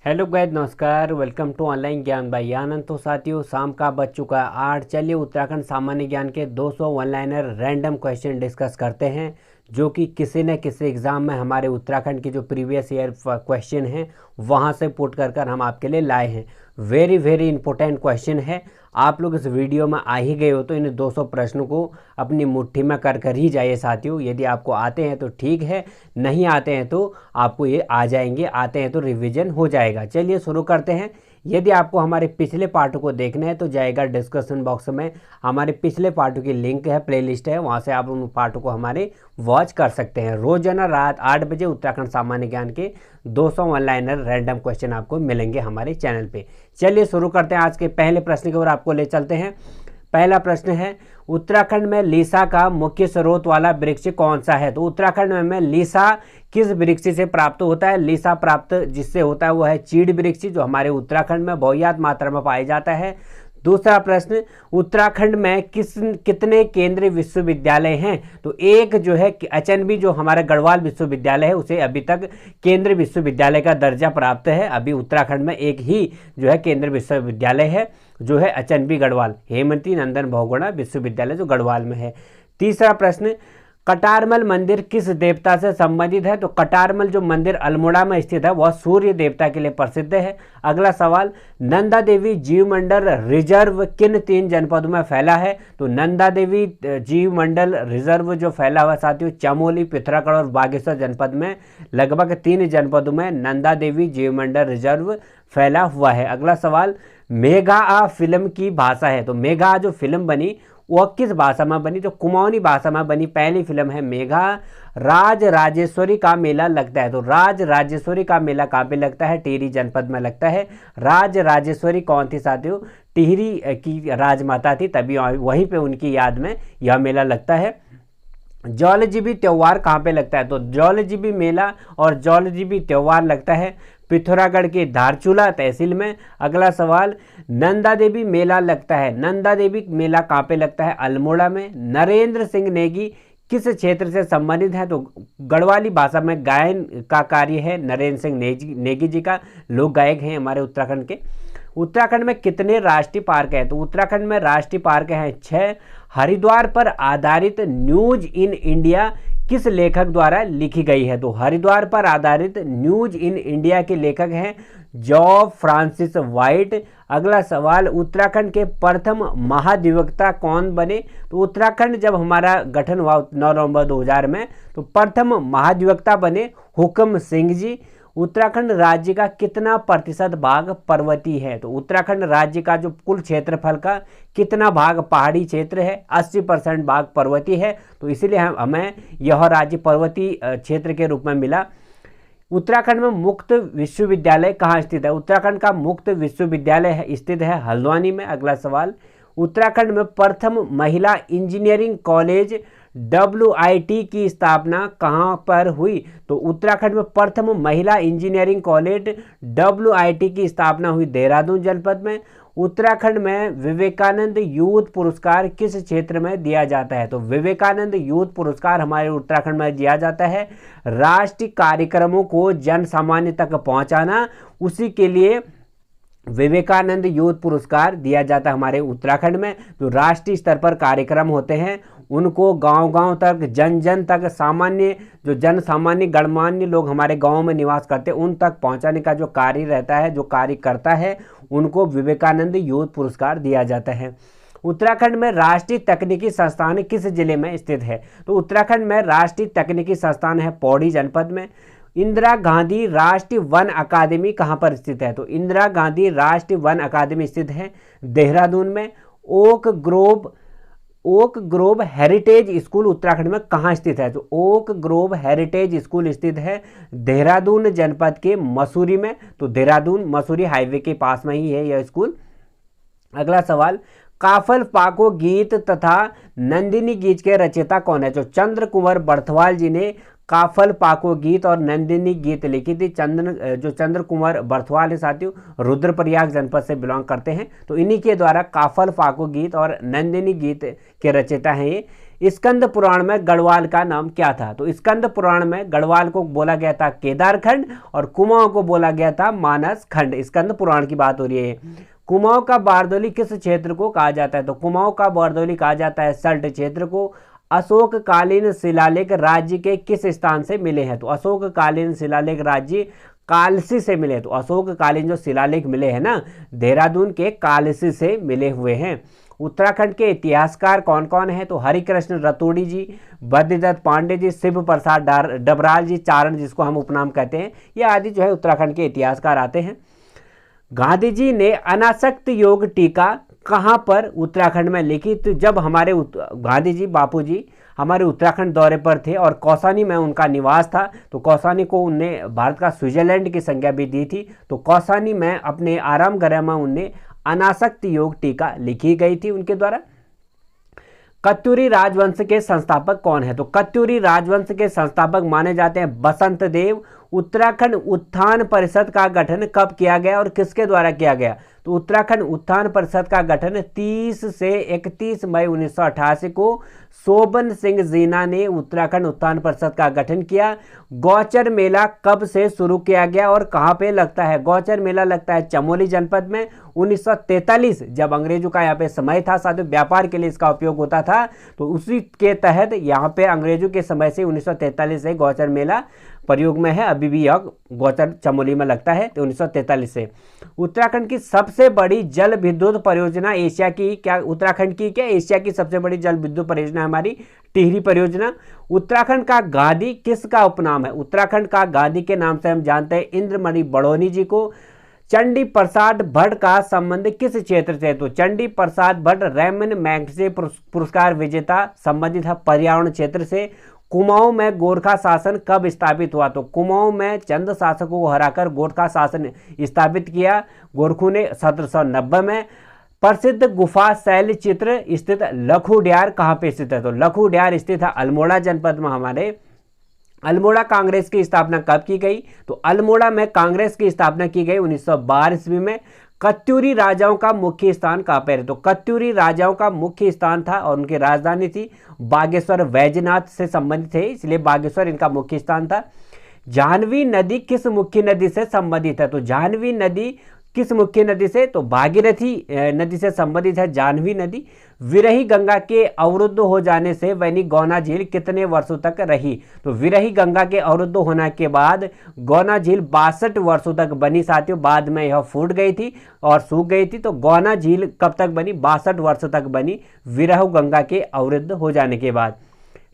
Hello guys, नमस्कार। Welcome to online ज्ञान by आनंद। तो साथियों, शाम का बज चुका है 8। चलिए उत्तराखंड सामान्य ज्ञान के 200 one liner random question discuss करते हैं, जो कि किसी न किसी एग्ज़ाम में हमारे उत्तराखंड की जो प्रीवियस ईयर क्वेश्चन हैं वहाँ से पुट कर हम आपके लिए लाए हैं। वेरी वेरी इंपॉर्टेंट क्वेश्चन है। आप लोग इस वीडियो में आ ही गए हो तो इन 200 प्रश्नों को अपनी मुट्ठी में कर ही जाइए साथियों। यदि आपको आते हैं तो ठीक है, नहीं आते हैं तो आपको ये आ जाएंगे, आते हैं तो रिवीजन हो जाएगा। चलिए शुरू करते हैं। यदि आपको हमारे पिछले पार्टों को देखना है तो जाएगा डिस्क्रिप्शन बॉक्स में, हमारे पिछले पार्टों की लिंक है, प्लेलिस्ट है, वहाँ से आप उन पार्टों को हमारे वॉच कर सकते हैं। रोजाना रात 8 बजे उत्तराखंड सामान्य ज्ञान के 200 वन लाइनर रैंडम क्वेश्चन आपको मिलेंगे हमारे चैनल पे। चलिए शुरू करते हैं। आज के पहले प्रश्न की ओर आपको ले चलते हैं। पहला प्रश्न है, उत्तराखंड में लीसा का मुख्य स्रोत वाला वृक्ष कौन सा है? तो उत्तराखंड में लीसा किस वृक्ष से प्राप्त होता है? लीसा प्राप्त जिससे होता है वो है चीड़ वृक्ष, जो हमारे उत्तराखंड में बहुतायत मात्रा में पाया जाता है। दूसरा प्रश्न, उत्तराखंड में कितने केंद्रीय विश्वविद्यालय हैं? तो एक जो है अचनबी, जो हमारा गढ़वाल विश्वविद्यालय है, उसे अभी तक केंद्रीय विश्वविद्यालय का दर्जा प्राप्त है। अभी उत्तराखंड में एक ही जो है केंद्रीय विश्वविद्यालय है, जो है अचनबी गढ़वाल हेमंती नंदन बहुगुणा विश्वविद्यालय, जो गढ़वाल में है। तीसरा प्रश्न, कटारमल मंदिर किस देवता से संबंधित है? तो कटारमल जो मंदिर अल्मोड़ा में स्थित है वह सूर्य देवता के लिए प्रसिद्ध है। अगला सवाल, नंदा देवी जीवमंडल रिजर्व किन 3 जनपदों में फैला है? तो नंदा देवी जीवमंडल रिजर्व जो फैला हुआ साथियों चमोली, पिथौरागढ़ और बागेश्वर जनपद में, लगभग 3 जनपदों में नंदा देवी जीवमंडल रिजर्व फैला हुआ है। अगला सवाल, मेघा फिल्म की भाषा है? तो मेघा जो फिल्म बनी वह किस भाषा में बनी? तो कुमाऊनी भाषा में बनी पहली फिल्म है मेघा। राज राजेश्वरी का मेला लगता है? तो राज राजेश्वरी का मेला कहाँ पे लगता है? टिहरी जनपद में लगता है। राज राजेश्वरी कौन थी साथियों? टिहरी की राजमाता थी, तभी वहीं पे उनकी याद में यह मेला लगता है। जौलजीबी त्यौहार कहाँ पे लगता है? तो जौलजीबी मेला और जौलजीबी त्यौहार लगता है पिथौरागढ़ के धारचूला तहसील में। अगला सवाल, नंदा देवी मेला लगता है, नंदा देवी मेला कहाँ पे लगता है? अल्मोड़ा में। नरेंद्र सिंह नेगी किस क्षेत्र से संबंधित है? तो गढ़वाली भाषा में गायन का कार्य है नरेंद्र सिंह नेगी जी का, लोक गायक हैं हमारे उत्तराखंड के। उत्तराखंड में कितने राष्ट्रीय पार्क हैं? तो उत्तराखंड में राष्ट्रीय पार्क हैं 6। हरिद्वार पर आधारित न्यूज इन इंडिया किस लेखक द्वारा लिखी गई है? तो हरिद्वार पर आधारित न्यूज इन इंडिया के लेखक हैं जॉब फ्रांसिस वाइट। अगला सवाल, उत्तराखंड के प्रथम महाधिवक्ता कौन बने? तो उत्तराखंड जब हमारा गठन हुआ 9 नवंबर 2000 में, तो प्रथम महाधिवक्ता बने हुक्म सिंह जी। उत्तराखंड राज्य का कितना प्रतिशत भाग पर्वतीय है? तो उत्तराखंड राज्य का जो कुल क्षेत्रफल का कितना भाग पहाड़ी क्षेत्र है? 80% भाग पर्वतीय है, तो इसलिए हमें यह राज्य पर्वतीय क्षेत्र के रूप में मिला। उत्तराखंड में मुक्त विश्वविद्यालय कहाँ स्थित है? उत्तराखंड का मुक्त विश्वविद्यालय स्थित है हल्द्वानी में। अगला सवाल, उत्तराखंड में प्रथम महिला इंजीनियरिंग कॉलेज WIT की स्थापना कहाँ पर हुई? तो उत्तराखंड में प्रथम महिला इंजीनियरिंग कॉलेज WIT की स्थापना हुई देहरादून जनपद में। उत्तराखंड में विवेकानंद यूथ पुरस्कार किस क्षेत्र में दिया जाता है? तो विवेकानंद यूथ पुरस्कार हमारे उत्तराखंड में दिया जाता है राष्ट्रीय कार्यक्रमों को जन सामान्य तक पहुंचाना, उसी के लिए विवेकानंद यूथ पुरस्कार दिया जाता है हमारे उत्तराखंड में। जो राष्ट्रीय स्तर पर कार्यक्रम होते हैं उनको गांव-गांव तक, जन जन तक, सामान्य जो जन सामान्य गणमान्य लोग हमारे गांव में निवास करते हैं उन तक पहुंचाने का जो कार्य रहता है, जो कार्य करता है, उनको विवेकानंद यूथ पुरस्कार दिया जाता है। उत्तराखंड में राष्ट्रीय तकनीकी संस्थान किस जिले में स्थित है? तो उत्तराखंड में राष्ट्रीय तकनीकी संस्थान है पौड़ी जनपद में। इंदिरा गांधी राष्ट्रीय वन अकादमी कहाँ पर स्थित है? तो इंदिरा गांधी राष्ट्रीय वन अकादमी स्थित है देहरादून में। Oak Grove heritage school Uttarakhand में कहाँ स्थित है? तो ओक ग्रोव हेरिटेज स्कूल स्थित है देहरादून जनपद के मसूरी में। तो देहरादून मसूरी हाईवे के पास में ही है यह स्कूल। अगला सवाल, काफल पाको गीत तथा नंदिनी गीत के रचयिता कौन है? तो चंद्र कुंवर बर्थवाल जी ने काफल पाको गीत और नंदिनी गीत लिखी थी। चंद्र कुंवर बर्थवाल है साथियों, रुद्रप्रयाग जनपद से बिलोंग करते हैं, तो इन्हीं के द्वारा काफल पाको गीत और नंदिनी गीत के रचयिता हैं स्कंद पुराण में गढ़वाल का नाम क्या था? तो स्कंद पुराण में गढ़वाल को बोला गया था केदारखंड और कुमाऊं को बोला गया था मानस खंड। स्कंद पुराण की बात हो रही है। कुमाऊं का बारदोली किस क्षेत्र को कहा जाता है? तो कुमाऊं का बारदोली कहा जाता है सल्ट क्षेत्र को। अशोककालीन शिलालेख राज्य के किस स्थान से मिले हैं? तो अशोककालीन शिलालेख राज्य कालसी से मिले। तो अशोककालीन जो शिलालेख मिले हैं ना, देहरादून के कालसी से मिले हुए हैं। उत्तराखंड के इतिहासकार कौन कौन है? तो हरिकृष्ण रतूड़ी जी, बद्रीदत्त पांडे जी, शिव प्रसाद डबराल जी, चारण जिसको हम उपनाम कहते हैं, ये आदि जो है उत्तराखंड के इतिहासकार आते हैं। गांधी जी ने अनासक्त योग टीका कहाँ पर उत्तराखंड में लिखी? तो जब हमारे गांधी जी बापू जी हमारे उत्तराखंड दौरे पर थे और कौसानी में उनका निवास था, तो कौसानी को उनने भारत का स्विट्जरलैंड की संज्ञा भी दी थी। तो कौसानी में अपने आराम गृह में उनने अनासक्त योग टीका लिखी गई थी उनके द्वारा। कत्यूरी राजवंश के संस्थापक कौन है? तो कत्यूरी राजवंश के संस्थापक माने जाते हैं बसंत देव। उत्तराखंड उत्थान परिषद का गठन कब किया गया और किसके द्वारा किया गया? तो उत्तराखंड उत्थान परिषद का गठन 30 से 31 मई 1988 को शोभन सिंह जीना ने उत्तराखंड उत्थान परिषद का गठन किया। गौचर मेला कब से शुरू किया गया और कहां पे लगता है? गौचर मेला लगता है चमोली जनपद में। 1943 जब अंग्रेजों का यहाँ पे समय था, साथ व्यापार के लिए इसका उपयोग होता था, तो उसी के तहत यहाँ पे अंग्रेजों के समय से 1943 से गौचर मेला प्रयोग में है। अभी भी यह गौचर चमोली में लगता है, तो 1943 से। उत्तराखंड की सबसे बड़ी जल विद्युत परियोजना एशिया की क्या? उत्तराखंड की क्या? एशिया की सबसे बड़ी जल विद्युत परियोजना हमारी टिहरी परियोजना। उत्तराखंड का गांधी किसका उपनाम है? उत्तराखंड का गांधी के नाम से हम जानते हैं इंद्रमणि बड़ौनी जी को। चंडी प्रसाद भट्ट का संबंध किस क्षेत्र से? तो चंडी प्रसाद भट्ट रेमन मैग्सेसे पुरस्कार विजेता संबंधित है पर्यावरण क्षेत्र से। कुमाऊं में गोरखा शासन कब स्थापित हुआ? तो कुमाऊं में चंद शासकों को हराकर गोरखा शासन स्थापित किया गोरखों ने 1790 में। प्रसिद्ध गुफा शैल चित्र स्थित लखुड्यार कहाँ पे स्थित है? तो लखुड्यार स्थित है अल्मोड़ा जनपद में हमारे। अल्मोड़ा कांग्रेस की स्थापना कब की गई? तो अल्मोड़ा में कांग्रेस की स्थापना की गई 1912 ईस्वी में। कत्यूरी राजाओं का मुख्य स्थान कहाँ पर है? तो कत्यूरी राजाओं का मुख्य स्थान था और उनकी राजधानी थी बागेश्वर। वैजनाथ से संबंधित है, इसलिए बागेश्वर इनका मुख्य स्थान था। जाह्नवी नदी किस मुख्य नदी से संबंधित है? तो जाह्नवी नदी किस मुख्य नदी से? तो भागीरथी नदी से संबंधित है जाह्नवी नदी। विरही गंगा के अवरुद्ध हो जाने से बनी गौना झील कितने वर्षों तक रही? तो विरही गंगा के अवरुद्ध होने के बाद गौना झील 62 वर्षों तक बनी साथियों। बाद में यह फूट गई थी और सूख गई थी। तो गौना झील कब तक बनी? 62 वर्ष तक बनी विरह गंगा के अवरुद्ध हो जाने के बाद।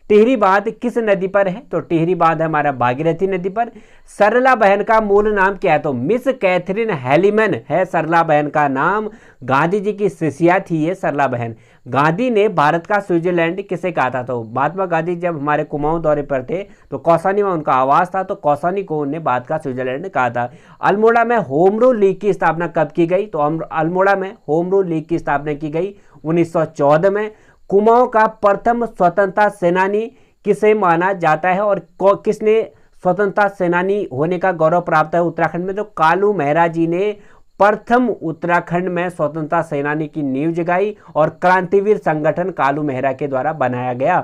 टिहरी बांध किस नदी पर है? तो टिहरी बांध हमारा भागीरथी नदी पर। सरला बहन का मूल नाम क्या है? तो मिस कैथरीन हेलीमैन है सरला बहन का नाम। गांधी जी की शिष्या थी ये सरला बहन। गांधी ने भारत का स्विट्जरलैंड किसे कहा था? तो महात्मा गांधी जब हमारे कुमाऊं दौरे पर थे तो कौसानी में उनका आवास था, तो कौसानी को उन्हें भारत का स्विट्जरलैंड कहा था। अल्मोड़ा में होम रूल लीग की स्थापना कब की गई? तो अल्मोड़ा में होम रूल लीग की स्थापना की गई 1914 में। कुमाऊं का प्रथम स्वतंत्रता सेनानी किसे माना जाता है और किसने स्वतंत्रता सेनानी होने का गौरव प्राप्त है उत्तराखंड में? तो कालू मेहरा जी ने प्रथम उत्तराखंड में स्वतंत्रता सेनानी की नींव जगाई और क्रांतिवीर संगठन कालू मेहरा के द्वारा बनाया गया।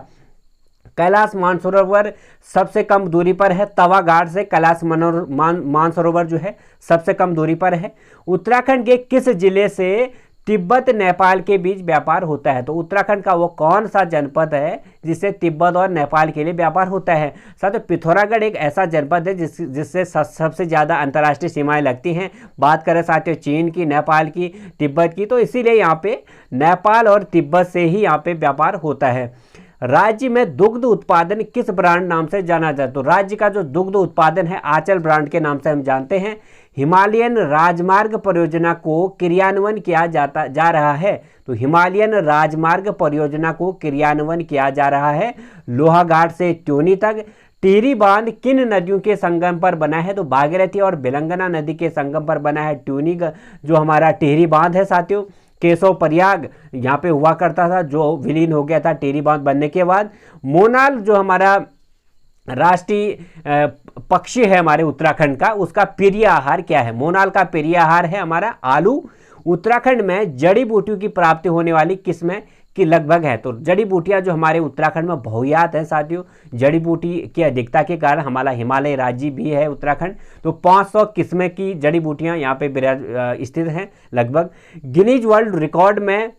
कैलाश मानसरोवर सबसे कम दूरी पर है तवा घाट से। कैलाश मानसरोवर जो है सबसे कम दूरी पर है। उत्तराखंड के किस जिले से तिब्बत नेपाल के बीच व्यापार होता है? तो उत्तराखंड का वो कौन सा जनपद है जिससे तिब्बत और नेपाल के लिए व्यापार होता है? साथ ही पिथौरागढ़ एक ऐसा जनपद है जिससे सबसे ज़्यादा अंतर्राष्ट्रीय सीमाएं लगती हैं। बात करें साथियों चीन की, नेपाल की, तिब्बत की, तो इसीलिए यहाँ पे नेपाल और तिब्बत से ही यहाँ पे व्यापार होता है। राज्य में दुग्ध उत्पादन किस ब्रांड नाम से जाना जाता है? तो राज्य का जो दुग्ध उत्पादन है आंचल ब्रांड के नाम से हम जानते हैं। हिमालयन राजमार्ग परियोजना को क्रियान्वयन किया जा रहा है। तो हिमालयन राजमार्ग परियोजना को क्रियान्वयन किया जा रहा है लोहाघाट से ट्यूनी तक। टिहरी बांध किन नदियों के संगम पर बना है? तो भागीरथी और भिलंगना नदी के संगम पर बना है ट्यूनी जो हमारा टिहरी बांध है साथियों। केशव प्रयाग यहाँ पे हुआ करता था जो विलीन हो गया था टिहरी बांध बनने के बाद। मोनाल जो हमारा राष्ट्रीय पक्षी है हमारे उत्तराखंड का, उसका प्रिय आहार क्या है? मोनाल का प्रिय आहार है हमारा आलू। उत्तराखंड में जड़ी बूटियों की प्राप्ति होने वाली किस में? की लगभग है। तो जड़ी बूटियां जो हमारे उत्तराखंड में बहुयात हैं साथियों, जड़ी बूटी की अधिकता के कारण हमारा हिमालय राज्य भी है उत्तराखंड। तो 500 किस्में की जड़ी बूटियां यहाँ पे स्थित हैं लगभग। गिनीज वर्ल्ड रिकॉर्ड में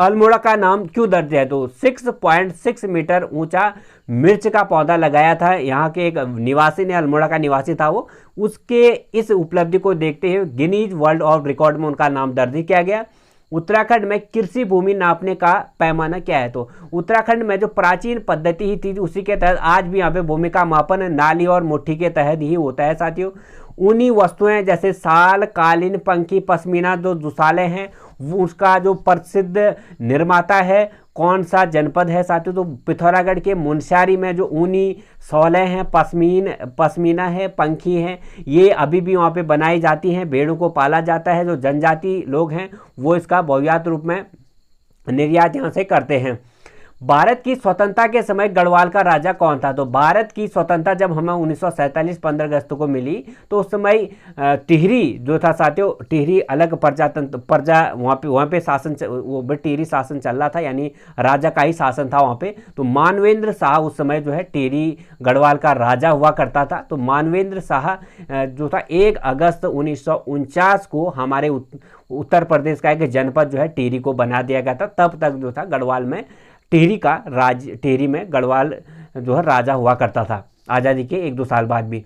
अल्मोड़ा का नाम क्यों दर्ज है? तो 6.6 मीटर ऊंचा मिर्च का पौधा लगाया था यहाँ के एक निवासी ने, अल्मोड़ा का निवासी था वो, उसके इस उपलब्धि को देखते हुए गिनीज वर्ल्ड ऑफ रिकॉर्ड में उनका नाम दर्ज किया गया। उत्तराखंड में कृषि भूमि नापने का पैमाना क्या है? तो उत्तराखंड में जो प्राचीन पद्धति ही थी उसी के तहत आज भी यहाँ पे भूमि का मापन नाली और मुट्ठी के तहत ही होता है साथियों। ऊनी वस्तुएं जैसे साल, कालीन, पंखी, पश्मीना जो दुसाले हैं उसका जो प्रसिद्ध निर्माता है कौन सा जनपद है साथियों? तो पिथौरागढ़ के मुनस्यारी में जो ऊनी शॉलें हैं, पश्मीना है, पंखी हैं, ये अभी भी वहाँ पे बनाई जाती हैं, भेड़ों को पाला जाता है। जो जनजाति लोग हैं वो इसका बहुयात रूप में निर्यात यहाँ से करते हैं। भारत की स्वतंत्रता के समय गढ़वाल का राजा कौन था? तो भारत की स्वतंत्रता जब हमें 1947 15 अगस्त को मिली तो उस समय टिहरी जो था साथियों, टिहरी अलग प्रजा वहाँ पे शासन, वो टिहरी शासन चल रहा था, यानी राजा का ही शासन था वहाँ पे। तो मानवेंद्र शाह उस समय जो है टिहरी गढ़वाल का राजा हुआ करता था। तो मानवेंद्र शाह जो था 1 अगस्त 1949 को हमारे उत्तर प्रदेश का एक जनपद जो है टिहरी को बना दिया गया था। तब तक जो था गढ़वाल में टिहरी में गढ़वाल जो है राजा हुआ करता था आज़ादी के 1-2 साल बाद भी।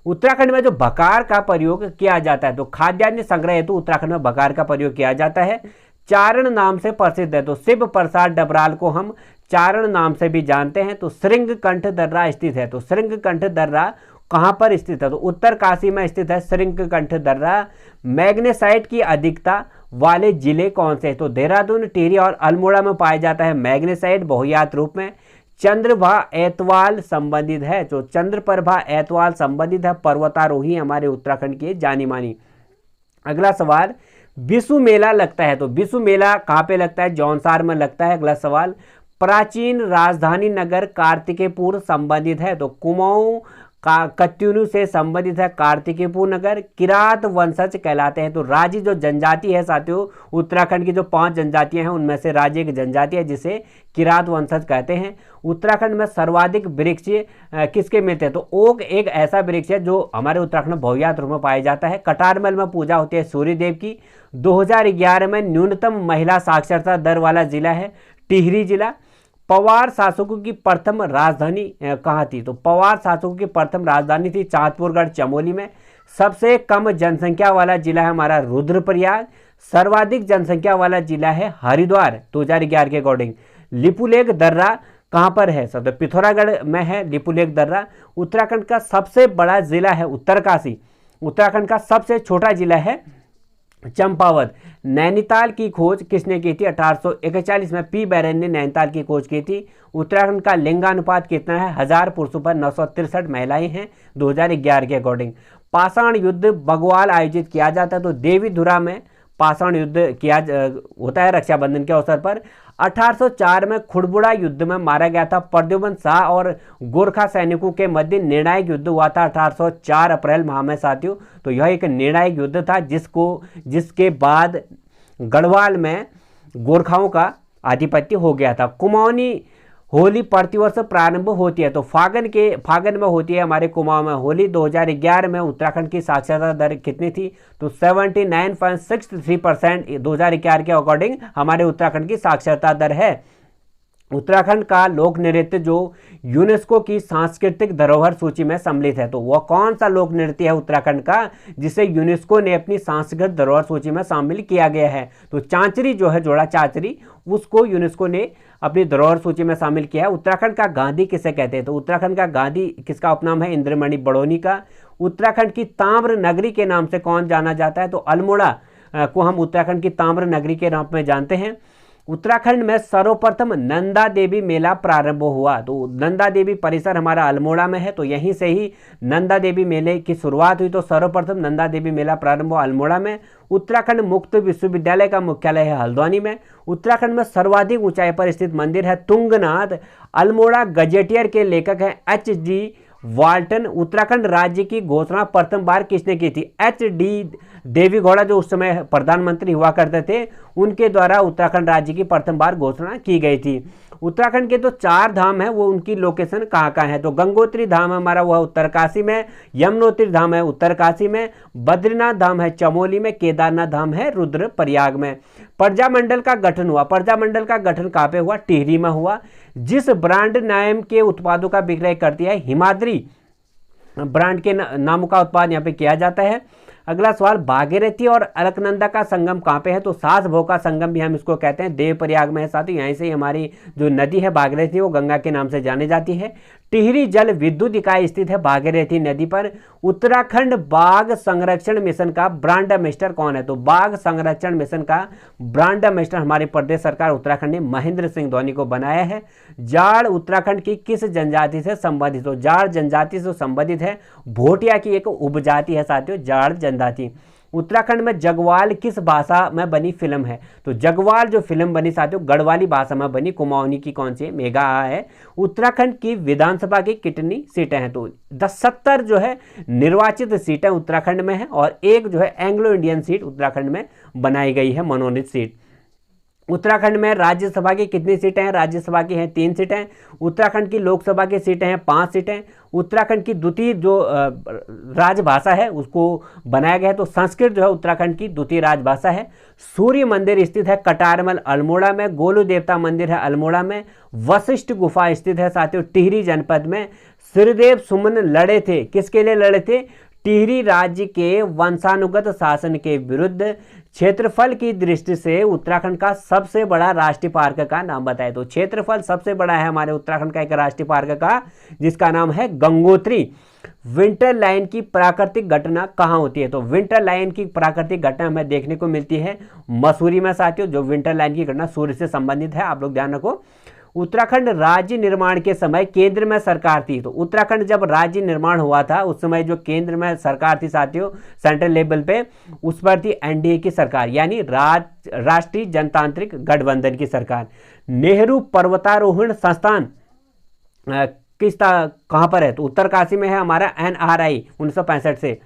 उत्तराखंड में जो बकार का प्रयोग किया जाता है, तो खाद्यान्न संग्रह हेतु उत्तराखंड में बकार का प्रयोग किया जाता है। चारण नाम से प्रसिद्ध है, तो शिव प्रसाद डबराल को हम चारण नाम से भी जानते हैं। तो श्रृंगकंठ दर्रा स्थित है, तो श्रृंगकंठ दर्रा कहाँ पर स्थित है? तो उत्तरकाशी में स्थित है श्रृंगकंठ दर्रा। मैग्नेसाइट की अधिकता वाले जिले कौन से? तो देहरादून, टिहरी और अल्मोड़ा में पाया जाता है मैग्नेसाइट बहुयात रूप में। चंद्रभा एतवाल संबंधित है, तो चंद्रप्रभा एतवाल संबंधित है, पर्वतारोही हमारे उत्तराखंड की जानी मानी। अगला सवाल, बिसु मेला लगता है, तो बिसु मेला कहाँ पे लगता है? जौनसार में लगता है। अगला सवाल, प्राचीन राजधानी नगर कार्तिकेयपुर संबंधित है, तो कुमाऊं कत्यूनु से संबंधित है कार्तिकेयपुर नगर। किरात वंशज कहलाते हैं, तो राजी जो जनजाति है साथियों, उत्तराखंड की जो 5 जनजातियां हैं उनमें से राजी एक जनजाति है जिसे किरात वंशज कहते हैं। उत्तराखंड में सर्वाधिक वृक्ष किसके मिलते हैं? तो ओक एक ऐसा वृक्ष है जो हमारे उत्तराखंड में बहुयात रूप में पाया जाता है। कटारमल में पूजा होती है सूर्यदेव की। 2011 में न्यूनतम महिला साक्षरता दर वाला जिला है टिहरी जिला। पवार शासकों की प्रथम राजधानी कहाँ थी? तो पवार शासकों की प्रथम राजधानी थी चाँदपुरगढ़ चमोली में। सबसे कम जनसंख्या वाला जिला है हमारा रुद्रप्रयाग। सर्वाधिक जनसंख्या वाला जिला है हरिद्वार 2011 के अकॉर्डिंग। लिपुलेख दर्रा कहाँ पर है? सब पिथौरागढ़ में है लिपुलेख दर्रा। उत्तराखंड का सबसे बड़ा जिला है उत्तरकाशी। उत्तराखंड का सबसे छोटा जिला है चंपावत। नैनीताल की खोज किसने की थी? 1841 में पी बैरन ने नैनीताल की खोज की थी। उत्तराखंड का लिंगानुपात कितना है? 1000 पुरुषों पर 963 महिलाएं हैं 2011 के अकॉर्डिंग। पाषाण युद्ध बगवाल आयोजित किया जाता है, तो देवीधुरा में पाषाण युद्ध होता है रक्षाबंधन के अवसर पर। 1804 में खुड़बुड़ा युद्ध में मारा गया था प्रद्युम्न शाह और गोरखा सैनिकों के मध्य निर्णायक युद्ध हुआ था 1804 अप्रैल माह में साथियों। तो यह एक निर्णायक युद्ध था जिसके बाद गढ़वाल में गोरखाओं का आधिपत्य हो गया था। कुमाऊनी होली प्रतिवर्ष प्रारंभ होती है, तो फागन में होती है हमारे कुमाऊं में होली। 2011 में उत्तराखंड की साक्षरता दर कितनी थी? तो 79.63% 2011 के अकॉर्डिंग हमारे उत्तराखंड की साक्षरता दर है। उत्तराखंड का लोक नृत्य जो यूनेस्को की सांस्कृतिक धरोहर सूची में सम्मिलित है, तो वह कौन सा लोक नृत्य है उत्तराखंड का जिसे यूनेस्को ने अपनी सांस्कृतिक धरोहर सूची में शामिल किया गया है? तो चांचरी जो है, जोड़ा चांचरी, उसको यूनेस्को ने अपनी धरोहर सूची में शामिल किया है। उत्तराखंड का गांधी किसे कहते हैं? तो उत्तराखंड का गांधी किसका उपनाम है? इंद्रमणि बड़ोनी का। उत्तराखंड की ताम्र नगरी के नाम से कौन जाना जाता है? तो अल्मोड़ा को हम उत्तराखंड की ताम्र नगरी के नाम में जानते हैं। उत्तराखंड में सर्वप्रथम नंदा देवी मेला प्रारंभ हुआ, तो नंदा देवी परिसर हमारा अल्मोड़ा में है, तो यहीं से ही नंदा देवी मेले की शुरुआत हुई। तो सर्वप्रथम नंदा देवी मेला प्रारंभ हुआ अल्मोड़ा में। उत्तराखंड मुक्त विश्वविद्यालय का मुख्यालय है हल्द्वानी में। उत्तराखंड में सर्वाधिक ऊंचाई पर स्थित मंदिर है तुंगनाथ। अल्मोड़ा गजेटियर के लेखक हैं H.G. वाल्टन। उत्तराखंड राज्य की घोषणा प्रथम बार किसने की थी? HD देवेगौड़ा, जो उस समय प्रधानमंत्री हुआ करते थे, उनके द्वारा उत्तराखंड राज्य की प्रथम बार घोषणा की गई थी। उत्तराखंड के तो 4 धाम है, वो उनकी लोकेशन कहाँ कहाँ है? तो गंगोत्री धाम हमारा वह उत्तरकाशी में, यमुनोत्री धाम है उत्तरकाशी में, बद्रीनाथ धाम है चमोली में, केदारनाथ धाम है रुद्रप्रयाग में। प्रजामंडल का गठन हुआ, प्रजामंडल का गठन कहाँ पे हुआ? टिहरी में हुआ। जिस ब्रांड नाम के उत्पादों का विक्रय करती है? हिमाद्री ब्रांड के नामों का उत्पादन यहाँ पे किया जाता है। अगला सवाल, भागीरथी और अलकनंदा का संगम कहाँ पे है? तो सास भोग का संगम भी हम इसको कहते हैं, देवप्रयाग में है साथियों। यहीं से हमारी जो नदी है भागीरथी, वो गंगा के नाम से जानी जाती है। टिहरी जल विद्युत इकाई स्थित है भागीरथी नदी पर। उत्तराखंड बाघ संरक्षण मिशन का ब्रांड एम्बेसडर कौन है? तो बाघ संरक्षण मिशन का ब्रांड एम्बेसडर हमारी प्रदेश सरकार उत्तराखंड ने महेंद्र सिंह धोनी को बनाया है। जाड़ उत्तराखंड की किस जनजाति से संबंधित? हो जाड़ जनजाति से संबंधित है, भोटिया की एक उपजाति है साथियों जाड़ जनजाति। उत्तराखंड में जगवाल किस भाषा में बनी फिल्म है? तो जगवाल जो फिल्म बनी साथियों गढ़वाली भाषा में बनी, कुमाऊनी की कौन सी? मेघा है। उत्तराखंड की विधानसभा की कितनी सीटें हैं? तो 70 जो है निर्वाचित सीटें उत्तराखंड में है, और एक जो है एंग्लो इंडियन सीट उत्तराखंड में बनाई गई है, मनोनीत सीट। उत्तराखंड में राज्यसभा की कितनी सीटें हैं? राज्यसभा की हैं 3 सीटें। उत्तराखंड की लोकसभा की सीटें हैं 5 सीटें। उत्तराखंड की द्वितीय जो राजभाषा है उसको बनाया गया है, तो संस्कृत जो है उत्तराखंड की द्वितीय राजभाषा है। सूर्य मंदिर स्थित है कटारमल अल्मोड़ा में। गोलू देवता मंदिर है अल्मोड़ा में। वशिष्ठ गुफा स्थित है साथियों टिहरी जनपद में। श्रीदेव सुमन लड़े थे, किसके लिए लड़े थे? टिहरी राज्य के वंशानुगत शासन के विरुद्ध। क्षेत्रफल की दृष्टि से उत्तराखंड का सबसे बड़ा राष्ट्रीय पार्क का नाम बताए। तो क्षेत्रफल सबसे बड़ा है हमारे उत्तराखंड का एक राष्ट्रीय पार्क का, जिसका नाम है गंगोत्री। विंटर लायन की प्राकृतिक घटना कहाँ होती है? तो विंटर लायन की प्राकृतिक घटना हमें देखने को मिलती है मसूरी में साथियों। जो विंटर लायन की घटना सूर्य से संबंधित है, आप लोग ध्यान रखो। उत्तराखंड राज्य निर्माण के समय केंद्र में सरकार थी। तो उत्तराखंड जब राज्य निर्माण हुआ था उस समय जो केंद्र में सरकार थी साथियों सेंट्रल लेवल पे, उस पर थी एनडीए की सरकार, यानी राष्ट्रीय जनतांत्रिक गठबंधन की सरकार। नेहरू पर्वतारोहण संस्थान कहाँ पर है? तो उत्तरकाशी में है हमारा NRI 1965 से।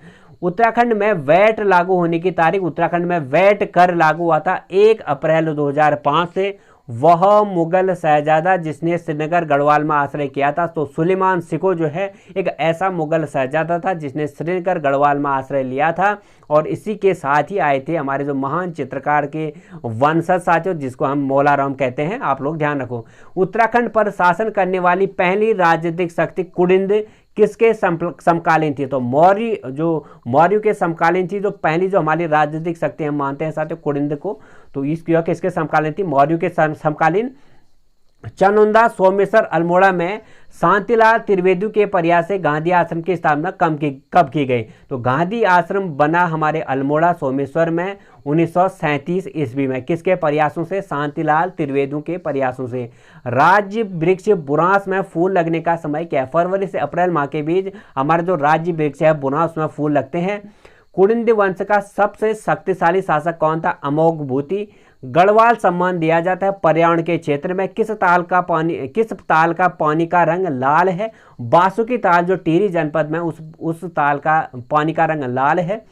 उत्तराखंड में वैट लागू होने की तारीख, उत्तराखंड में वैट कर लागू हुआ था 1 अप्रैल 2005 से। वह मुगल शहजादा जिसने श्रीनगर गढ़वाल में आश्रय किया था, तो सुलेमान सिको जो है एक ऐसा मुगल शहजादा था जिसने श्रीनगर गढ़वाल में आश्रय लिया था, और इसी के साथ ही आए थे हमारे जो महान चित्रकार के वंशज साथियों, जिसको हम मौलाराम कहते हैं। आप लोग ध्यान रखो। उत्तराखंड पर शासन करने वाली पहली राजनीतिक शक्ति कुडिंद किसके समकालीन थी? तो मौर्य के समकालीन थी। जो पहली जो हमारी राजनीतिक शक्ति हम मानते हैं साथियों कुडिंद को, तो किसके समकालीन थी? मौर्य के समकालीन। चामुंडा सोमेश्वर अल्मोड़ा में शांतिलाल त्रिवेदी के प्रयास से गांधी आश्रम की स्थापना कब की गई? तो गांधी आश्रम बना हमारे अल्मोड़ा सोमेश्वर में 1937 ईस्वी में। किसके प्रयासों से? शांतिलाल त्रिवेदी के प्रयासों से। राज्य वृक्ष बुरांस में फूल लगने का समय क्या है? फरवरी से अप्रैल माह के बीच हमारा जो राज्य वृक्ष है बुरांस में फूल लगते हैं। कुडिंद वंश का सबसे शक्तिशाली शासक कौन था? अमोघभूति। गढ़वाल सम्मान दिया जाता है पर्यावरण के क्षेत्र में। किस ताल का पानी का रंग लाल है? बासुकी ताल जो टिहरी जनपद में उस ताल का पानी का रंग लाल है।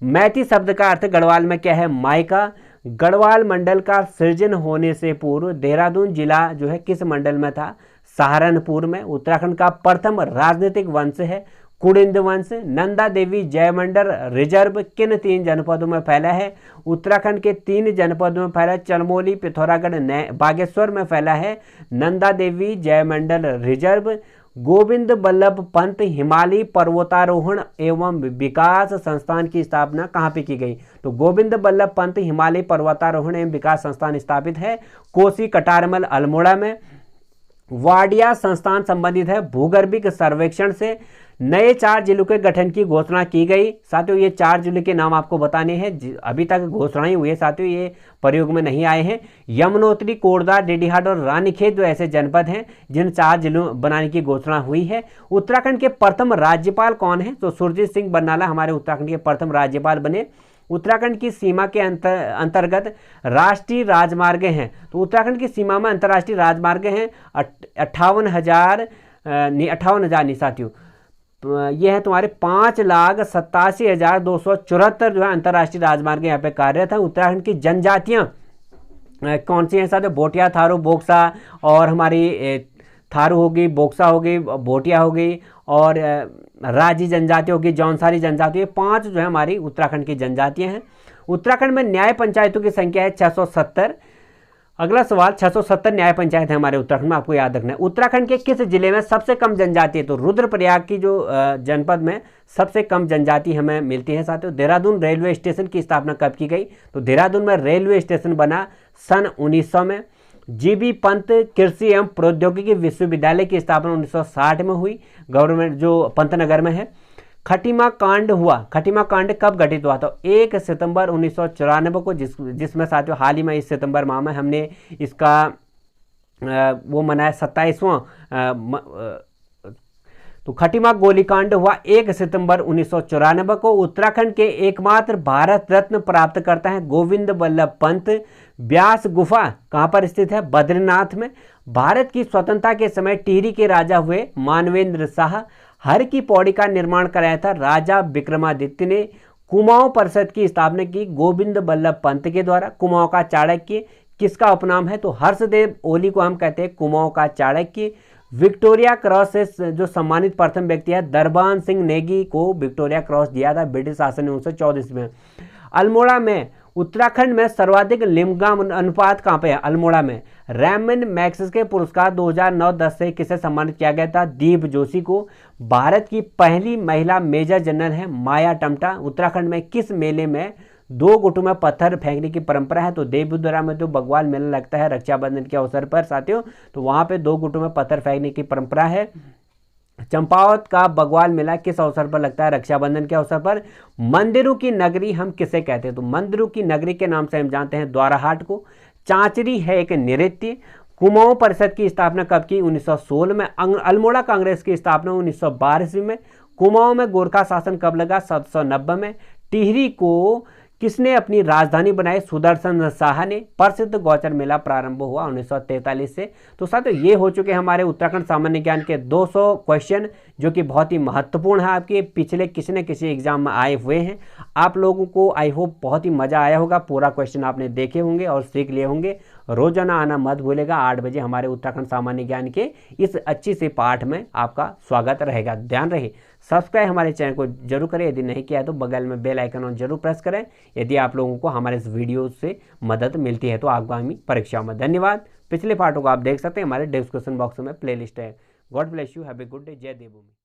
मैती शब्द का अर्थ गढ़वाल में क्या है? मायका। गढ़वाल मंडल का सृजन होने से पूर्व देहरादून जिला जो है किस मंडल में था? सहारनपुर में। उत्तराखंड का प्रथम राजनीतिक वंश है कुडिंद वंश। नंदा देवी जयमंडल रिजर्व किन 3 जनपदों में फैला है? उत्तराखंड के 3 जनपदों में फैला, चमोली, पिथौरागढ़, बागेश्वर में फैला है नंदा देवी जयमंडल रिजर्व। गोविंद बल्लभ पंत हिमालय पर्वतारोहण एवं विकास संस्थान की स्थापना कहाँ पे की गई? तो गोविंद बल्लभ पंत हिमालय पर्वतारोहण एवं विकास संस्थान स्थापित है कोसी कटारमल अल्मोड़ा में। वाडिया संस्थान संबंधित है भूगर्भिक सर्वेक्षण से। नए 4 जिलों के गठन की घोषणा की गई साथियों। ये 4 जिलों के नाम आपको बताने हैं, अभी तक घोषणा ही हुई है साथियों, ये प्रयोग में नहीं आए हैं। यमुनोत्री, कोटद्वार, डेडीहाट और रानीखेत जो ऐसे जनपद हैं जिन 4 जिलों बनाने की घोषणा हुई है। उत्तराखंड के प्रथम राज्यपाल कौन है? तो सुरजीत सिंह बरनाला हमारे उत्तराखंड के प्रथम राज्यपाल बने। उत्तराखंड की सीमा के अंतर्गत राष्ट्रीय राजमार्ग हैं। तो उत्तराखंड की सीमा में अंतर्राष्ट्रीय राजमार्ग हैं 58,000 नहीं साथियों ये है तुम्हारे 5,87,274 जो है अंतर्राष्ट्रीय राजमार्ग यहाँ पे कार्यरत है। उत्तराखंड की जनजातियाँ कौन सी हैं साथियों? भोटिया, थारू, बोक्सा और हमारी थारू होगी, बोक्सा होगी, भोटिया होगी और राजी जनजाति होगी, जौनसारी जनजाति, ये 5 जो है हमारी उत्तराखंड की जनजातियाँ हैं। उत्तराखंड में न्याय पंचायतों की संख्या है 670। अगला सवाल, 670 न्याय पंचायत है हमारे उत्तराखंड में, आपको याद रखना है। उत्तराखंड के किस जिले में सबसे कम जनजाति है? तो रुद्रप्रयाग की जो जनपद में सबसे कम जनजाति हमें मिलती है साथियों। देहरादून रेलवे स्टेशन की स्थापना कब की गई? तो देहरादून में रेलवे स्टेशन बना सन 1900 में। जीबी पंत कृषि एवं प्रौद्योगिकी विश्वविद्यालय की स्थापना 1960 में हुई, गवर्नमेंट जो पंतनगर में है। खटीमा कांड हुआ, खटीमा कांड कब घटित हुआ? तो 1 सितंबर 1994 को, जिसमें साथियों हाल ही में इस सितंबर माह में हमने इसका वो मनाया 27वां। तो खटीमा गोलीकांड हुआ 1 सितंबर 1994 को। उत्तराखंड के एकमात्र भारत रत्न प्राप्त करता है गोविंद बल्लभ पंत। व्यास गुफा कहाँ पर स्थित है? बद्रीनाथ में। भारत की स्वतंत्रता के समय टिहरी के राजा हुए मानवेंद्र शाह। हर की पौड़ी का निर्माण कराया था राजा विक्रमादित्य ने। कुमाऊं परिषद की स्थापना की गोविंद बल्लभ पंत के द्वारा। कुमाऊं का चाणक्य किसका उपनाम है? तो हर्षदेव ओली को हम कहते हैं कुमाऊं का चाणक्य। विक्टोरिया क्रॉस से जो सम्मानित प्रथम व्यक्ति है दरबान सिंह नेगी को विक्टोरिया क्रॉस दिया था ब्रिटिश शासन ने 1914 में। अल्मोड़ा में, उत्तराखंड में सर्वाधिक लिंगानुपात अनुपात कहाँ पे है? अल्मोड़ा में। रैमन मैग्सेसे के पुरस्कार 2009-10 से किसे सम्मानित किया गया था? दीप जोशी को। भारत की पहली महिला मेजर जनरल है माया टम्टा। उत्तराखंड में किस मेले में 2 गुटों में पत्थर फेंकने की परंपरा है? तो देवबुद्रा में तो बग्वाल मेला लगता है रक्षाबंधन के अवसर पर साथियों, तो वहाँ पे 2 गुटों में पत्थर फेंकने की परंपरा है। चंपावत का बग्वाल मेला किस अवसर पर लगता है? रक्षाबंधन के अवसर पर। मंदिरों की नगरी हम किसे कहते हैं? तो मंदिरों की नगरी के नाम से हम जानते हैं द्वाराहाट को। चांचरी है एक नृत्य। कुमाऊं परिषद की स्थापना कब की? 1916 में। अल्मोड़ा कांग्रेस की स्थापना 1912 में। कुमाऊं में गोरखा शासन कब लगा? 1790 में। टिहरी को किसने अपनी राजधानी बनाई? सुदर्शन शाह ने। प्रसिद्ध गौचर मेला प्रारंभ हुआ 1943 से। तो साथियों ये हो चुके हमारे उत्तराखंड सामान्य ज्ञान के 200 क्वेश्चन, जो कि बहुत ही महत्वपूर्ण है, आपके पिछले किसी न किसी एग्जाम में आए हुए हैं। आप लोगों को आई होप बहुत ही मजा आया होगा, पूरा क्वेश्चन आपने देखे होंगे और सीख लिए होंगे। रोजाना आना मत भूलेगा, 8 बजे हमारे उत्तराखंड सामान्य ज्ञान के इस अच्छी से पाठ में आपका स्वागत रहेगा। ध्यान रहे सब्सक्राइब हमारे चैनल को जरूर करें, यदि नहीं किया है तो बगल में बेल आइकन ऑन जरूर प्रेस करें, यदि आप लोगों को हमारे इस वीडियो से मदद मिलती है तो आगामी परीक्षाओं में। धन्यवाद। पिछले पाठों को आप देख सकते हैं, हमारे डिस्क्रिप्शन बॉक्स में प्लेलिस्ट है। God bless you, have a good day. जय देवभूमि।